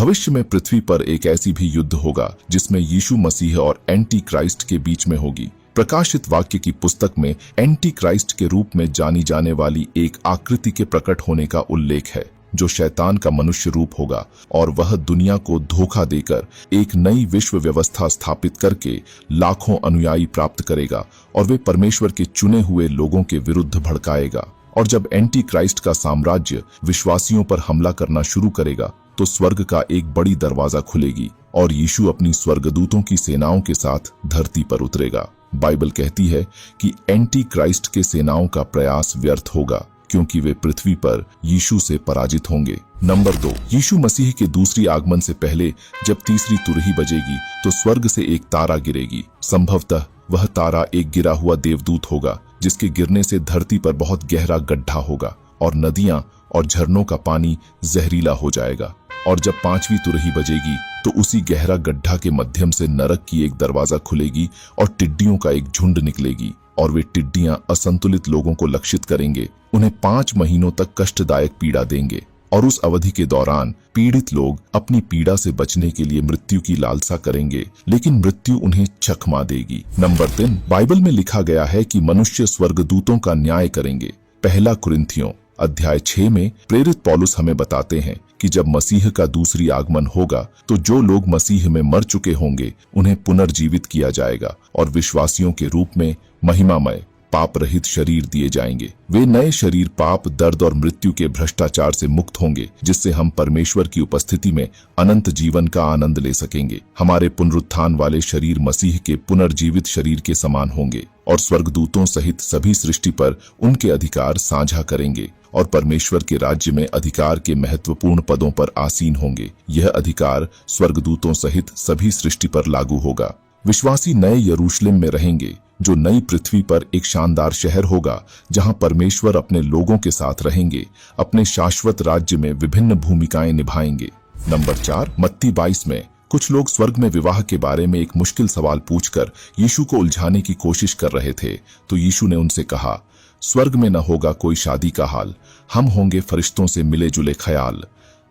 भविष्य में पृथ्वी पर एक ऐसी भी युद्ध होगा जिसमें यीशु मसीह और एंटी क्राइस्ट के बीच में होगी। प्रकाशित वाक्य की पुस्तक में एंटी क्राइस्ट के रूप में जानी जाने वाली एक आकृति के प्रकट होने का उल्लेख है, जो शैतान का मनुष्य रूप होगा और वह दुनिया को धोखा देकर एक नई विश्व व्यवस्था स्थापित करके लाखों अनुयायी प्राप्त करेगा और वे परमेश्वर के चुने हुए लोगों के विरुद्ध भड़काएगा। और जब एंटी क्राइस्ट का साम्राज्य विश्वासियों पर हमला करना शुरू करेगा तो स्वर्ग का एक बड़ी दरवाजा खुलेगी और यीशु अपनी स्वर्गदूतों की सेनाओं के साथ धरती पर उतरेगा। बाइबल कहती है कि एंटी क्राइस्ट के सेनाओं का प्रयास व्यर्थ होगा क्योंकि वे पृथ्वी पर यीशु से पराजित होंगे। नंबर 2, यीशु मसीह के दूसरी आगमन से पहले जब तीसरी तुरही बजेगी तो स्वर्ग से एक तारा गिरेगी। संभवतः वह तारा एक गिरा हुआ देवदूत होगा जिसके गिरने से धरती पर बहुत गहरा गड्ढा होगा और नदियां और झरनों का पानी जहरीला हो जाएगा। और जब पांचवी तुरही बजेगी तो उसी गहरा गड्ढा के माध्यम से नरक की एक दरवाजा खुलेगी और टिड्डियों का एक झुंड निकलेगी और वे टिड्डियां असंतुलित लोगों को लक्षित करेंगे, उन्हें 5 महीनों तक कष्टदायक पीड़ा देंगे और उस अवधि के दौरान पीड़ित लोग अपनी पीड़ा से बचने के लिए मृत्यु की लालसा करेंगे, लेकिन मृत्यु उन्हें चकमा देगी। नंबर 3, बाइबल में लिखा गया है कि मनुष्य स्वर्गदूतों का न्याय करेंगे। पहला कुरिन्थियों अध्याय 6 में प्रेरित पौलुस हमें बताते हैं कि जब मसीह का दूसरी आगमन होगा तो जो लोग मसीह में मर चुके होंगे उन्हें पुनर्जीवित किया जाएगा और विश्वासियों के रूप में महिमामय पाप रहित शरीर दिए जाएंगे। वे नए शरीर पाप, दर्द और मृत्यु के भ्रष्टाचार से मुक्त होंगे, जिससे हम परमेश्वर की उपस्थिति में अनंत जीवन का आनंद ले सकेंगे। हमारे पुनरुत्थान वाले शरीर मसीह के पुनर्जीवित शरीर के समान होंगे और स्वर्गदूतों सहित सभी सृष्टि पर उनके अधिकार साझा करेंगे और परमेश्वर के राज्य में अधिकार के महत्वपूर्ण पदों पर आसीन होंगे। यह अधिकार स्वर्गदूतों सहित सभी सृष्टि पर लागू होगा। विश्वासी नए यरूशलेम में रहेंगे, जो नई पृथ्वी पर एक शानदार शहर होगा जहां परमेश्वर अपने लोगों के साथ रहेंगे, अपने शाश्वत राज्य में विभिन्न भूमिकाएं निभाएंगे। नंबर 4, मत्ती 22 में कुछ लोग स्वर्ग में विवाह के बारे में एक मुश्किल सवाल पूछकर यीशु को उलझाने की कोशिश कर रहे थे, तो यीशु ने उनसे कहा, स्वर्ग में न होगा कोई शादी का हाल, हम होंगे फरिश्तों से मिले जुले ख्याल।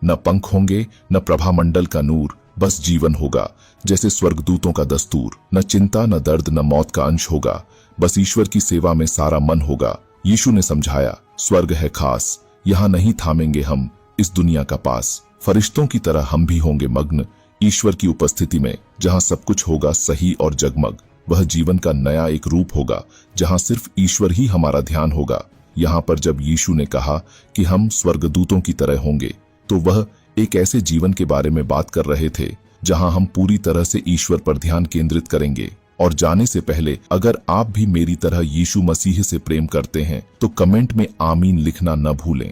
न पंख होंगे न प्रभामंडल का नूर, बस जीवन होगा जैसे स्वर्गदूतों का दस्तूर। न चिंता न दर्द न मौत का अंश होगा, बस ईश्वर की सेवा में सारा मन होगा। यीशु ने समझाया, स्वर्ग है खास, यहाँ नहीं थामेंगे हम इस दुनिया का पास। फरिश्तों की तरह हम भी होंगे मग्न ईश्वर की उपस्थिति में, जहाँ सब कुछ होगा सही और जगमग। वह जीवन का नया एक रूप होगा जहाँ सिर्फ ईश्वर ही हमारा ध्यान होगा। यहाँ पर जब यीशु ने कहा कि हम स्वर्गदूतों की तरह होंगे, तो वह एक ऐसे जीवन के बारे में बात कर रहे थे जहां हम पूरी तरह से ईश्वर पर ध्यान केंद्रित करेंगे। और जाने से पहले अगर आप भी मेरी तरह यीशु मसीह से प्रेम करते हैं तो कमेंट में आमीन लिखना न भूलें।